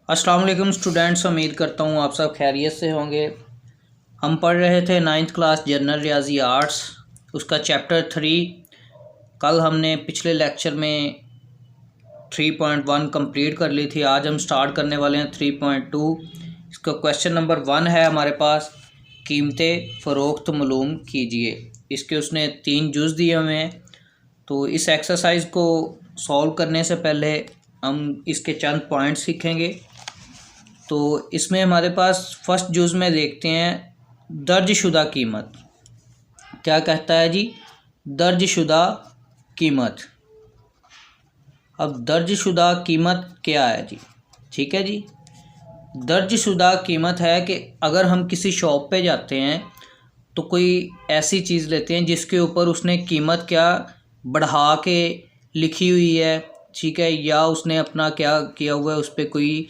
अस्सलाम वालेकुम स्टूडेंट्स, उम्मीद करता हूँ आप सब खैरियत से होंगे। हम पढ़ रहे थे 9th क्लास जनरल रियाजी आर्ट्स, उसका चैप्टर 3। कल हमने पिछले लेक्चर में 3.1 कंप्लीट कर ली थी। आज हम स्टार्ट करने वाले हैं 3.2। इसका क्वेश्चन नंबर 1 है हमारे पास, कीमतें फ़रोख्त मालूम कीजिए। इसके उसने 3 जुज़ दिए हुए हैं। तो इस एक्सरसाइज को सॉल्व करने से पहले हम इसके चंद पॉइंट्स सीखेंगे। तो इसमें हमारे पास फर्स्ट जुज़ में देखते हैं दर्जशुदा कीमत। क्या कहता है जी? दर्जशुदा कीमत। अब दर्जशुदा कीमत क्या है जी? ठीक है जी, दर्जशुदा कीमत है कि अगर हम किसी शॉप पे जाते हैं तो कोई ऐसी चीज़ लेते हैं जिसके ऊपर उसने कीमत क्या बढ़ा के लिखी हुई है, ठीक है, या उसने अपना क्या किया हुआ है, उस पर कोई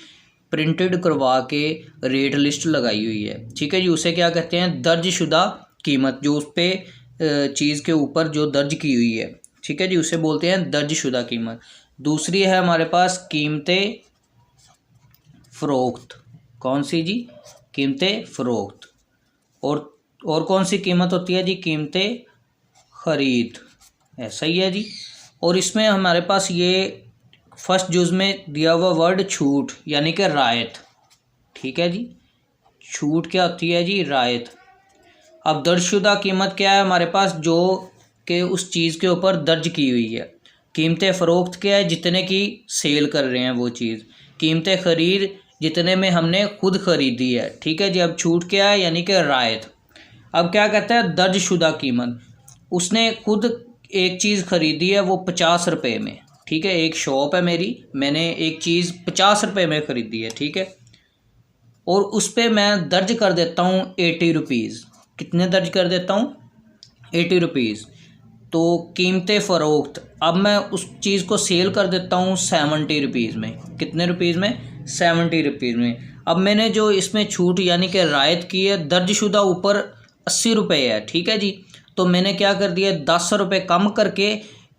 प्रिंटेड करवा के रेट लिस्ट लगाई हुई है, ठीक है जी। उसे क्या कहते हैं? दर्जशुदा कीमत। जो उस पर चीज़ के ऊपर जो दर्ज की हुई है, ठीक है जी, उसे बोलते हैं दर्जशुदा कीमत। दूसरी है हमारे पास कीमतें फ़रोख्त। कौन सी जी? कीमतें फ़रोख्त। और कौन सी कीमत होती है जी? कीमतें ख़रीद। ऐसा ही है जी। और इसमें हमारे पास ये फर्स्ट जुज़ में दिया हुआ वर्ड छूट, यानी कि रायत, ठीक है जी। छूट क्या होती है जी? रायत। अब दर्जशुदा कीमत क्या है हमारे पास? जो कि उस चीज़ के ऊपर दर्ज की हुई है। कीमतें फ़रोख्त क्या है? जितने की सेल कर रहे हैं वो चीज़। कीमतें ख़रीद, जितने में हमने खुद ख़रीदी है, ठीक है जी। अब छूट क्या है? यानी कि रायत। अब क्या कहता है? दर्जशुदा कीमत। उसने खुद एक चीज़ ख़रीदी है, वो 50 रुपये में, ठीक है। एक शॉप है मेरी, मैंने एक चीज़ 50 रुपये में ख़रीदी है, ठीक है। और उस पर मैं दर्ज कर देता हूँ 80 रुपीज़। कितने दर्ज कर देता हूँ? 80 रुपीज़। तो कीमतें फ़रोख्त, अब मैं उस चीज़ को सेल कर देता हूँ 70 रुपीज़ में। कितने रुपीज़ में? 70 रुपीज़ में। अब मैंने जो इसमें छूट यानी कि रायत की है, दर्जशुदा ऊपर 80 रुपये है, ठीक है जी। तो मैंने क्या कर दिया? 10 रुपये कम करके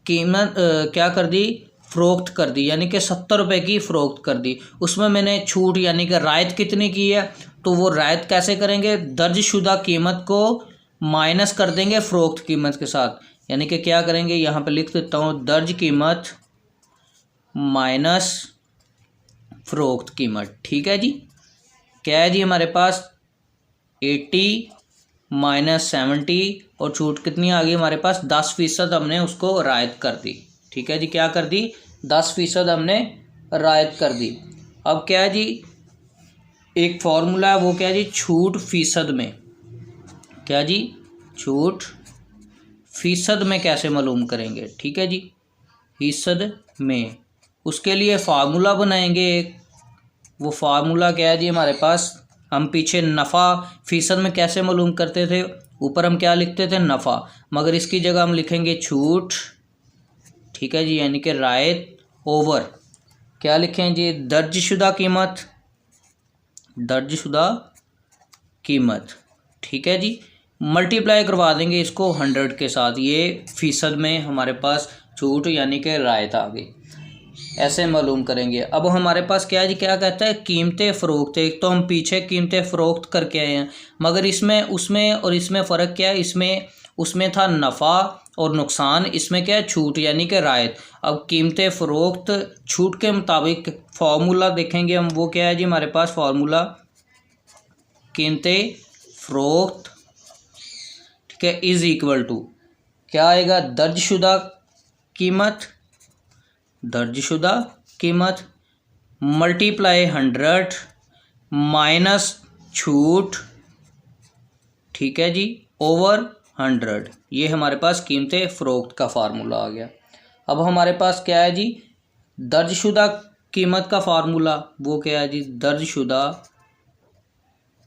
कीमत क्या कर दी? फ़रोख्त कर दी, यानी कि 70 रुपये की फ़रोख्त कर दी। उसमें मैंने छूट यानी कि रायत कितनी की है? तो वो रायत कैसे करेंगे? दर्जशुदा कीमत को माइनस कर देंगे फ़रोख्त कीमत के साथ, यानी कि क्या करेंगे? यहाँ पे लिख देता हूँ, दर्ज कीमत माइनस फ़रोख्त कीमत, ठीक है जी। क्या है जी हमारे पास? 80 माइनस 70, और छूट कितनी आ गई हमारे पास? 10% हमने उसको रायत कर दी, ठीक है जी। क्या कर दी? 10% हमने रायत कर दी। अब क्या है जी? एक फॉर्मूला है, वो क्या है जी? छूट फ़ीसद में। क्या जी? छूट फ़ीसद में कैसे मालूम करेंगे? ठीक है जी, फ़ीसद में। उसके लिए फार्मूला बनाएंगे एक। वो फार्मूला क्या है जी हमारे पास? हम पीछे नफ़ा फ़ीसद में कैसे मालूम करते थे? ऊपर हम क्या लिखते थे? नफ़ा। मगर इसकी जगह हम लिखेंगे छूट, ठीक है जी, यानी कि रायत ओवर क्या लिखें जी? दर्जशुदा कीमत। दर्जशुदा कीमत, ठीक है जी। मल्टीप्लाई करवा देंगे इसको 100 के साथ, ये फ़ीसद में हमारे पास छूट यानी कि रायत आ गई। ऐसे मालूम करेंगे। अब हमारे पास क्या है जी? क्या कहता है? कीमतें फ़रोख्त। एक तो हम पीछे कीमतें फ़रोख्त करके आए हैं, मगर इसमें उसमें और इसमें फ़र्क क्या है? उसमें था नफ़ा और नुकसान, इसमें क्या है? छूट यानी कि रायत। अब कीमतें फ़रोख्त छूट के मुताबिक फार्मूला देखेंगे हम, वो क्या है जी हमारे पास? फार्मूला कीमतें फ़रोख्त, ठीक है, इज़ इक्वल टू क्या आएगा? दर्जशुदा कीमत, दर्जशुदा कीमत मल्टीप्लाई 100 माइनस छूट, ठीक है जी, ओवर 100। ये हमारे पास कीमतें फ़रोख्त का फार्मूला आ गया। अब हमारे पास क्या है जी? दर्जशुदा कीमत का फार्मूला, वो क्या है जी? दर्जशुदा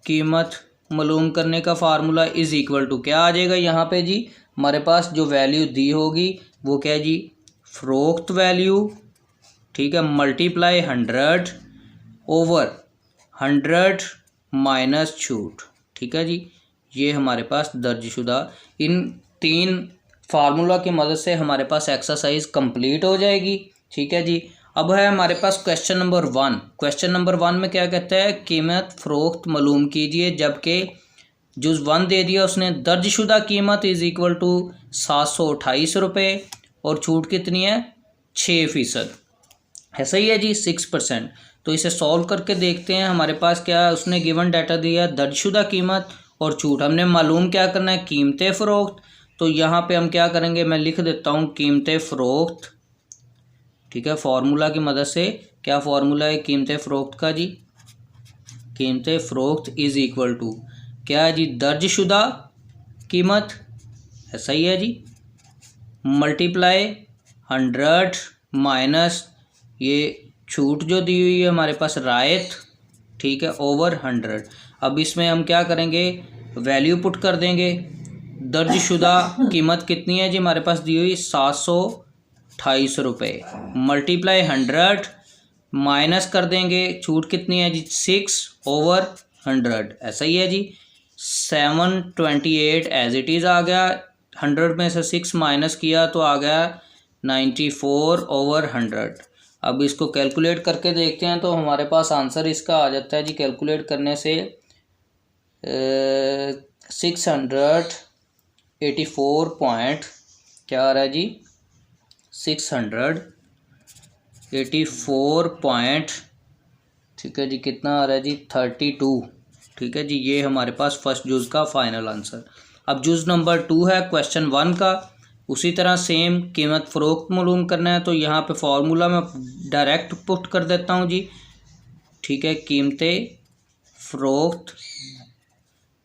कीमत मालूम करने का फार्मूला इज़ इक्वल टू क्या आ जाएगा यहाँ पे जी? हमारे पास जो वैल्यू दी होगी वो क्या है जी? फ़रोख्त वैल्यू, ठीक है, मल्टीप्लाई 100 ओवर 100 माइनस छूट, ठीक है जी। ये हमारे पास दर्जशुदा। इन 3 फार्मूला की मदद से हमारे पास एक्सरसाइज कंप्लीट हो जाएगी, ठीक है जी। अब है हमारे पास क्वेश्चन नंबर 1। क्वेश्चन नंबर 1 में क्या कहता है, कीमत फ़रोख्त मालूम कीजिए जबकि जुज़ 1 दे दिया उसने, दर्जशुदा कीमत इज़ इक्वल टू 728 रुपये और छूट कितनी है 6%, है सही है जी 6%। तो इसे सॉल्व करके देखते हैं। हमारे पास क्या है, उसने गिवन डाटा दिया दर्जशुदा कीमत और छूट, हमने मालूम क्या करना है कीमत फ़रोख्त। तो यहाँ पे हम क्या करेंगे, मैं लिख देता हूँ कीमत फ़रोख्त, ठीक है, फार्मूला की मदद से। क्या फार्मूला है कीमत फ़रोख्त का जी, कीमत फ़रोख्त इज़ इक्वल टू क्या है जी दर्जशुदा कीमत, है सही है जी, मल्टीप्लाई 100 माइनस ये छूट जो दी हुई है हमारे पास रायत, ठीक है, ओवर 100। अब इसमें हम क्या करेंगे, वैल्यू पुट कर देंगे। दर्जशुदा कीमत कितनी है जी हमारे पास दी हुई 728 रुपये, मल्टीप्लाई 100 माइनस कर देंगे छूट कितनी है जी 6 ओवर 100, ऐसा ही है जी 728 एज इट इज़ आ गया। 100 में से 6 माइनस किया तो आ गया 94 ओवर 100। अब इसको कैलकुलेट करके देखते हैं तो हमारे पास आंसर इसका आ जाता है जी, कैलकुलेट करने से 684 पॉइंट क्या आ रहा है जी 684 पॉइंट, ठीक है जी, कितना आ रहा है जी 32, ठीक है जी। ये हमारे पास फर्स्ट जुज़ का फाइनल आंसर। अब जुज़ नंबर 2 है क्वेश्चन 1 का, उसी तरह सेम कीमत फ़रोख्त मालूम करना है। तो यहाँ पे फार्मूला मैं डायरेक्ट पुट कर देता हूँ जी, ठीक है, कीमत फ़रोख्त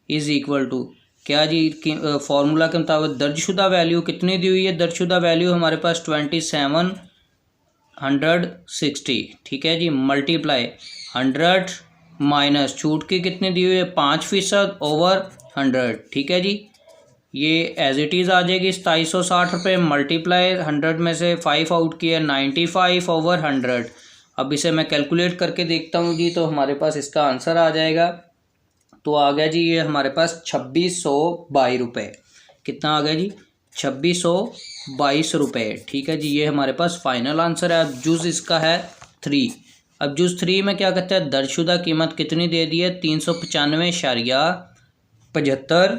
इज़ इक्वल टू क्या जी फार्मूला के मुताबिक दर्जशुदा वैल्यू कितनी दी हुई है, दर्जशुदा वैल्यू हमारे पास 2760, ठीक है जी, मल्टीप्लाई 100 माइनस छूट की कितनी दी हुई है 5% ओवर 100, ठीक है जी। ये एज इट इज़ आ जाएगी 2760 रुपये, मल्टीप्लाई 100 में से 5 आउट किया 95 ओवर 100। अब इसे मैं कैलकुलेट करके देखता हूँ जी, तो हमारे पास इसका आंसर आ जाएगा। तो आ गया जी ये हमारे पास 2622 रुपये, कितना आ गया जी 2622 रुपये, ठीक है जी। ये हमारे पास फाइनल आंसर है। अब जुज़ इसका है 3। अब जुज़ 3 में क्या कहता है, दर्जशुदा कीमत कितनी दे दी है 395.75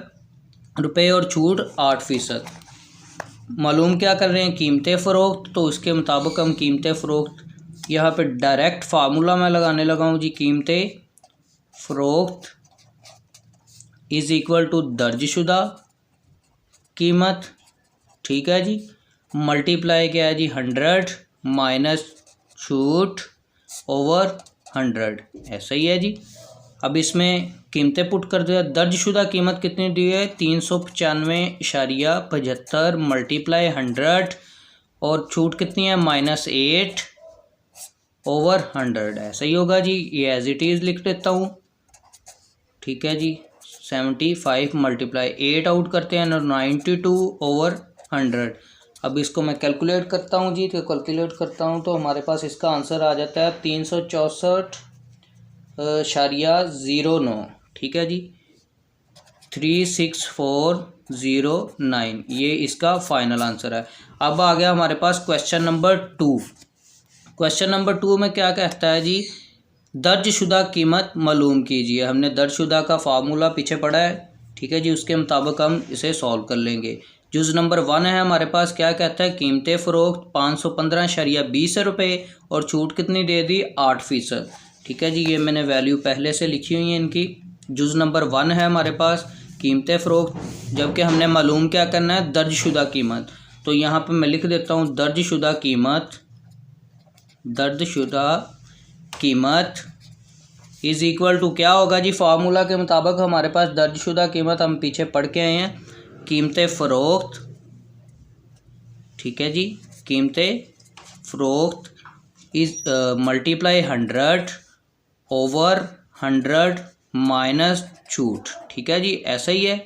रुपये और छूट 8%। मालूम क्या कर रहे हैं कीमत फ़रोख्त, तो इसके मुताबिक हम कीमत फ़रोख्त यहाँ पे डायरेक्ट फार्मूला मैं लगाने लगा हूँ जी, कीमत फ़रोख्त इज़ इक्वल टू दर्जशुदा कीमत, ठीक है जी, मल्टीप्लाई क्या है जी 100 माइनस छूट ओवर 100, ऐसा ही है जी। अब इसमें कीमतें पुट कर दिया, दर्जशुदा कीमत कितनी दी है 395.75 मल्टीप्लाई 100 और छूट कितनी है -8 ओवर 100, ऐसा ही होगा जी। ये एज इट इज़ लिख देता हूँ, ठीक है जी। 75 मल्टीप्लाई 8 आउट करते हैं 92 ओवर 100। अब इसको मैं कैलकुलेट करता हूँ जी, तो कैलकुलेट करता हूँ तो हमारे पास इसका आंसर आ जाता है 364.09, ठीक है जी 36409, ये इसका फाइनल आंसर है। अब आ गया हमारे पास क्वेश्चन नंबर 2। क्वेश्चन नंबर 2 में क्या कहता है जी, दर्जशुदा कीमत मालूम कीजिए। हमने दर्जशुदा का फार्मूला पीछे पढ़ा है, ठीक है जी, उसके मुताबिक हम इसे सॉल्व कर लेंगे। जुज़ नंबर 1 है हमारे पास, क्या कहता है कीमत फ़रोख्त 515.20 रुपये और छूट कितनी दे दी 8%, ठीक है जी। ये मैंने वैल्यू पहले से लिखी हुई है इनकी। जुज़ नंबर 1 है हमारे पास कीमत फ़रोख्त, जबकि हमने मालूम क्या करना है दर्जशुदा कीमत। तो यहाँ पर मैं लिख देता हूँ दर्जशुदा कीमत इज़ इक्वल टू क्या होगा जी, फार्मूला के मुताबिक हमारे पास दर्जशुदा कीमत हम पीछे पढ़ के आए हैं, कीमत फ़रोख्त, ठीक है जी, कीमत फ़रोख्त इज़ मल्टीप्लाई 100 ओवर 100 माइनस छूट, ठीक है जी, ऐसा ही है।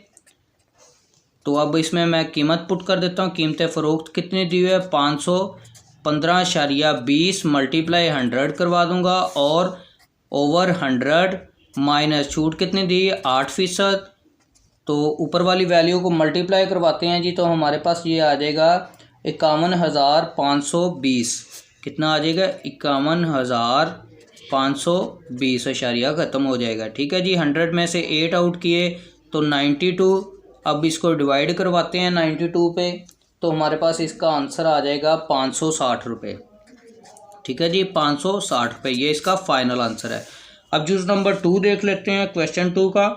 तो अब इसमें मैं कीमत पुट कर देता हूँ, कीमत फ़रोख्त कितनी दी हुई है 515.20 मल्टीप्लाई 100 करवा दूंगा और ओवर 100 माइनस छूट कितनी दी 8%। तो ऊपर वाली वैल्यू को मल्टीप्लाई करवाते हैं जी, तो हमारे पास ये आ जाएगा 51,520, कितना आ जाएगा 51,520 अशारिया ख़त्म हो जाएगा। ठीक है जी, 100 में से 8 आउट किए तो 92। अब इसको डिवाइड करवाते हैं 92 पे, तो हमारे पास इसका आंसर आ जाएगा 560 रुपये। ठीक है जी, 560 रुपये, ये इसका फाइनल आंसर है। अब जूस नंबर 2 देख लेते हैं। क्वेश्चन 2 का,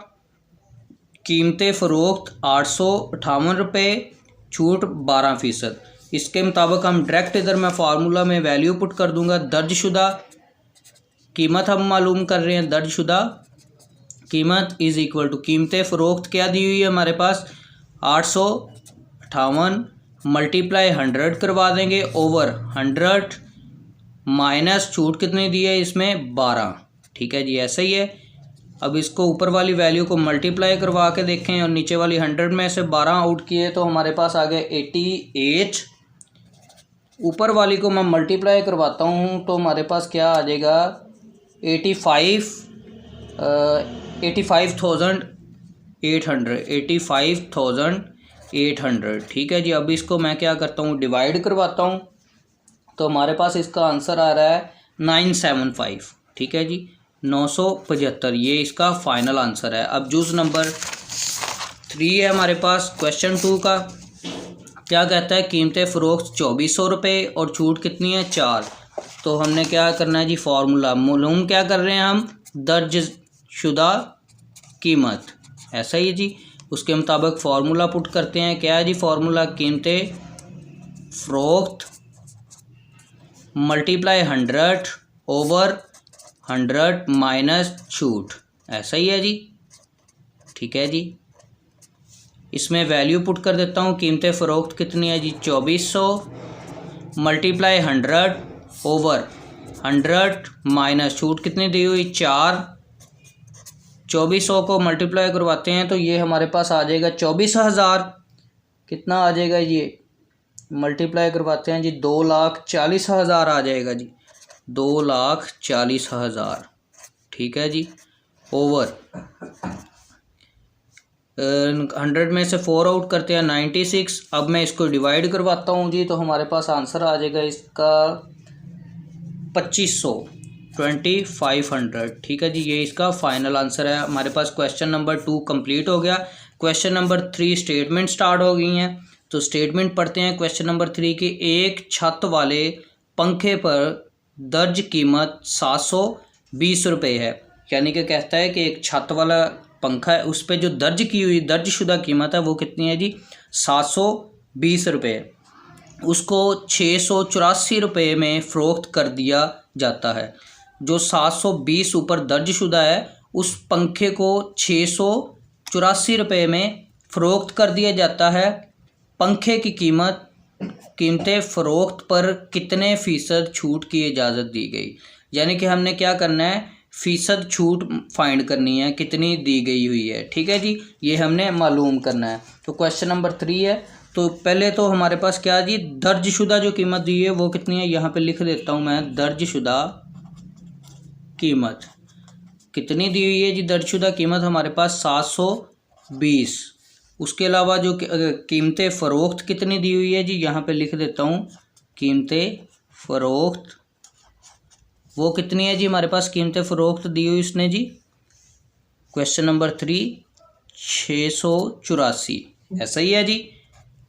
कीमतें फ़रोख्त 858 रुपये, छूट 12%। इसके मुताबिक हम डायरेक्ट इधर मैं फार्मूला में वैल्यू पुट कर दूंगा। दर्जशुदा कीमत हम मालूम कर रहे हैं, दर्जशुदा कीमत इज़ इक्वल टू कीमतें फ़रोख्त क्या दी हुई है हमारे पास 858 मल्टीप्लाई 100 करवा देंगे ओवर 100 माइनस छूट कितनी दी है इसमें 12। ठीक है जी, ऐसा ही है। अब इसको ऊपर वाली वैल्यू को मल्टीप्लाई करवा के देखें और नीचे वाली 100 में से 12 आउट किए तो हमारे पास आ गए 88। ऊपर वाली को मैं मल्टीप्लाई करवाता हूँ तो हमारे पास क्या आ जाएगा 85,800। ठीक है जी, अब इसको मैं क्या करता हूँ डिवाइड करवाता हूँ तो हमारे पास इसका आंसर आ रहा है 975। ठीक है जी, 975, ये इसका फाइनल आंसर है। अब जूस नंबर 3 है हमारे पास। क्वेश्चन 2 का क्या कहता है, कीमतें फ़रोख्त 2400 रुपये और छूट कितनी है 4। तो हमने क्या करना है जी, फार्मूला मालूम क्या कर रहे हैं हम, दर्जशुदा कीमत, ऐसा ही जी। उसके मुताबिक फार्मूला पुट करते हैं। क्या है जी फार्मूला, कीमतें फ़रोख्त मल्टीप्लाई 100 ओवर 100 माइनस छूट, ऐसा ही है जी। ठीक है जी, इसमें वैल्यू पुट कर देता हूँ। कीमतें फ़रोख्त कितनी है जी 2400 मल्टीप्लाई 100 ओवर 100 माइनस छूट कितनी दी हुई 4। 2400 को मल्टीप्लाई करवाते हैं तो ये हमारे पास आ जाएगा 24,000। कितना आ जाएगा ये, मल्टीप्लाई करवाते हैं जी 2,40,000 आ जाएगा जी, 2,40,000। ठीक है जी, ओवर 100 में से 4 आउट करते हैं 96। अब मैं इसको डिवाइड करवाता हूँ जी तो हमारे पास आंसर आ जाएगा इसका 2500। ठीक है जी, ये इसका फाइनल आंसर है हमारे पास। क्वेश्चन नंबर 2 कंप्लीट हो गया। क्वेश्चन नंबर 3 स्टेटमेंट स्टार्ट हो गई हैं, तो स्टेटमेंट पढ़ते हैं। क्वेश्चन नंबर 3 की, एक छत वाले पंखे पर दर्ज कीमत 720 रुपये है। यानी कि कहता है कि एक छत वाला पंखा है, उस पर जो दर्ज की हुई दर्जशुदा कीमत है वो कितनी है जी 720 रुपये। उसको 684 रुपये में फ़रोख्त कर दिया जाता है। जो 720 ऊपर दर्जशुदा है उस पंखे को 684 रुपये में फ़रोख्त कर दिया जाता है। पंखे की कीमतें फ़रोख्त पर कितने फ़ीसद छूट की इजाज़त दी गई। यानी कि हमने क्या करना है, फ़ीसद छूट फाइंड करनी है, कितनी दी गई हुई है। ठीक है जी, ये हमने मालूम करना है। तो क्वेश्चन नंबर 3 है, तो पहले तो हमारे पास क्या जी, दर्जशुदा जो कीमत दी है वो कितनी है, यहाँ पे लिख देता हूँ मैं, दर्जशुदा कीमत कितनी दी हुई है जी, दर्जशुदा कीमत हमारे पास 720। उसके अलावा जो कीमतें फ़रोख्त कितनी दी हुई है जी, यहाँ पे लिख देता हूँ, कीमतें फ़रोख्त वो कितनी है जी हमारे पास, कीमतें फ़रोख्त दी हुई उसने जी क्वेश्चन नंबर 3 684, ऐसा ही है जी,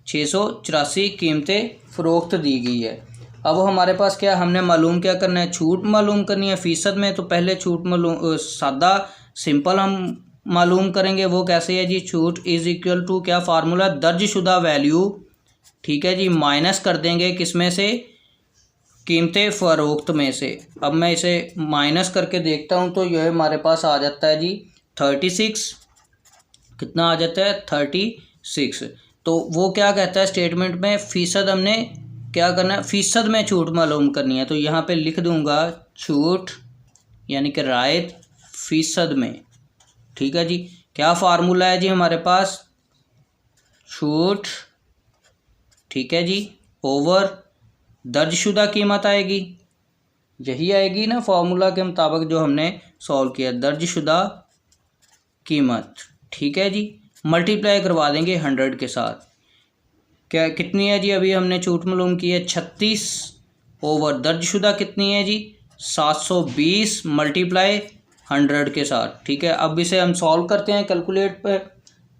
684 कीमतें फ़रोख्त दी गई है। अब हमारे पास क्या, हमने मालूम क्या करना है, छूट मालूम करनी है फ़ीसद में। तो पहले छूट मालूम सादा सिंपल हम मालूम करेंगे, वो कैसे है जी, छूट इज़ इक्वल टू क्या फार्मूला, दर्जशुदा वैल्यू। ठीक है जी, माइनस कर देंगे किसमें से, कीमतें फ़रोख्त में से। अब मैं इसे माइनस करके देखता हूँ तो यह हमारे पास आ जाता है जी 36। कितना आ जाता है 36। तो वो क्या कहता है स्टेटमेंट में, फ़ीसद हमने क्या करना है, फ़ीसद में छूट मालूम करनी है। तो यहाँ पे लिख दूंगा छूट यानी कि रायत फ़ीसद में। ठीक है जी, क्या फार्मूला है जी हमारे पास, छूट, ठीक है जी, ओवर दर्जशुदा कीमत आएगी, यही आएगी ना फार्मूला के मुताबिक जो हमने सॉल्व किया, दर्जशुदा कीमत। ठीक है जी, मल्टीप्लाई करवा देंगे 100 के साथ। क्या कितनी है जी, अभी हमने छूट मालूम की है 36 ओवर दर्जशुदा कितनी है जी 720 मल्टीप्लाई 100 के साथ। ठीक है, अब इसे हम सॉल्व करते हैं कैलकुलेट पे,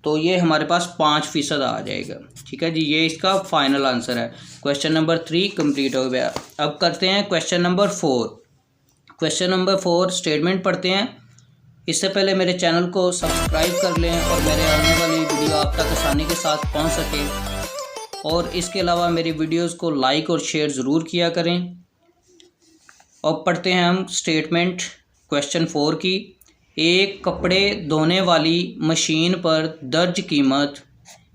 तो ये हमारे पास 5% आ जाएगा। ठीक है जी, ये इसका फाइनल आंसर है। क्वेश्चन नंबर 3 कंप्लीट हो गया। अब करते हैं question number 4। Question number 4 statement पढ़ते हैं। इससे पहले मेरे चैनल को सब्सक्राइब कर लें और मेरे आने वाली वीडियो आप तक आसानी के साथ पहुंच सके, और इसके अलावा मेरी वीडियोस को लाइक और शेयर ज़रूर किया करें। अब पढ़ते हैं हम स्टेटमेंट क्वेश्चन 4 की। एक कपड़े धोने वाली मशीन पर दर्ज कीमत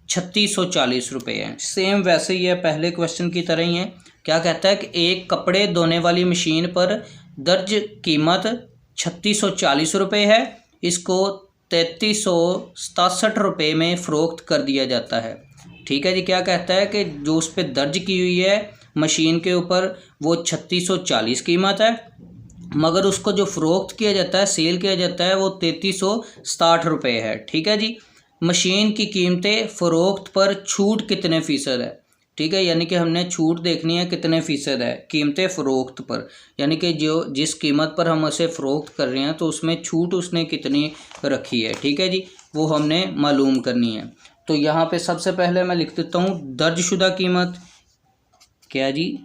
3640 रुपये है। सेम वैसे ही है, पहले क्वेश्चन की तरह ही है। क्या कहता है कि एक कपड़े धोने वाली मशीन पर दर्ज कीमत 3640 रुपये है, इसको 3367 रुपये में फ़रोख्त कर दिया जाता है। ठीक है जी, क्या कहता है कि जो उस पर दर्ज की हुई है मशीन के ऊपर वो 3640 कीमत है, मगर उसको जो फ़रोख्त किया जाता है, सेल किया जाता है, वो 3360 रुपये है। ठीक है जी, मशीन की कीमतें फ़रोख्त पर छूट कितने फ़ीसद है। ठीक है, यानी कि हमने छूट देखनी है कितने फ़ीसद है कीमतें फ़रोख्त पर, यानी कि जो जिस कीमत पर हम उसे फ़रोख्त कर रहे हैं तो उसमें छूट उसने कितनी रखी है। ठीक है जी, वो हमने मालूम करनी है। तो यहाँ पे सबसे पहले मैं लिख देता हूँ दर्जशुदा कीमत। क्या जी,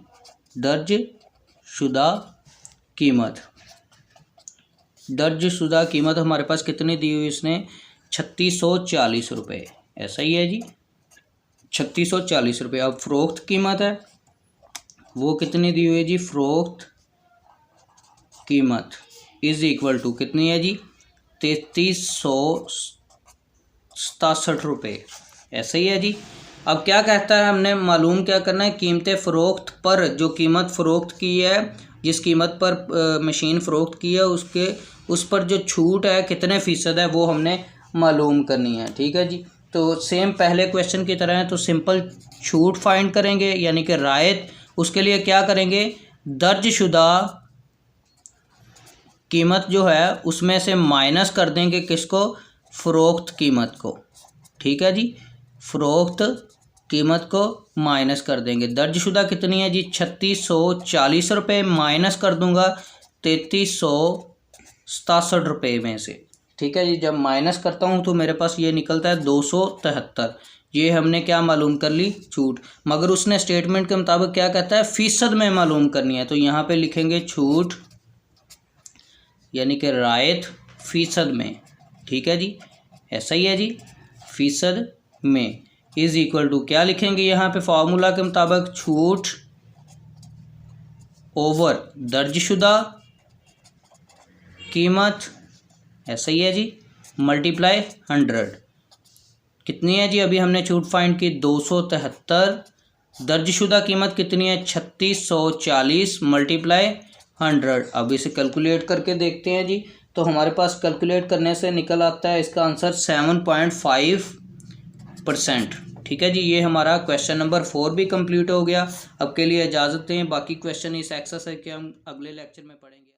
दर्जशुदा कीमत। दर्जशुदा कीमत हमारे पास कितनी दी हुई इसने 3640 रुपये, ऐसा ही है जी 3640 रुपये। अब फ़रोख्त कीमत है वो कितनी दी हुई है जी, फ़रोख्त कीमत इज़ इक्वल टू कितनी है जी 3367 रुपये, ऐसा ही है जी। अब क्या कहता है, हमने मालूम क्या करना है, कीमतें फ़रोख्त पर, जो कीमत फ़रोख्त की है, जिस कीमत पर मशीन फ़रोख्त की है उस पर जो छूट है कितने फ़ीसद है वो हमने मालूम करनी है। ठीक है जी, तो सेम पहले क्वेश्चन की तरह है, तो सिंपल छूट फाइंड करेंगे, यानी कि रायत। उसके लिए क्या करेंगे, दर्जशुदा कीमत जो है उसमें से माइनस कर देंगे किसको, फ़रोख्त कीमत को। ठीक है जी, फ़रोख्त कीमत को माइनस कर देंगे। दर्जशुदा कितनी है जी 3640 रुपये, माइनस कर दूंगा 3367 रुपये में से। ठीक है जी, जब माइनस करता हूँ तो मेरे पास ये निकलता है 273। ये हमने क्या मालूम कर ली, छूट। मगर उसने स्टेटमेंट के मुताबिक क्या कहता है, फ़ीसद में मालूम करनी है, तो यहाँ पे लिखेंगे छूट यानी कि रायत फ़ीसद में। ठीक है जी, ऐसा ही है जी, फ़ीसद में इज़ इक्वल टू क्या लिखेंगे यहाँ पे फार्मूला के मुताबिक, छूट ओवर दर्जशुदा कीमत, ऐसा ही है जी, मल्टीप्लाई 100। कितनी है जी, अभी हमने छूट फाइंड की 273, दर्जशुदा कीमत कितनी है 3640 मल्टीप्लाई 100। अब इसे कैलकुलेट करके देखते हैं जी, तो हमारे पास कैलकुलेट करने से निकल आता है इसका आंसर 7.5%। ठीक है जी, ये हमारा क्वेश्चन नंबर 4 भी कंप्लीट हो गया। अब के लिए इजाज़त दें, बाकी क्वेश्चन इस एक्सरसाइज के हम अगले लेक्चर में पढ़ेंगे।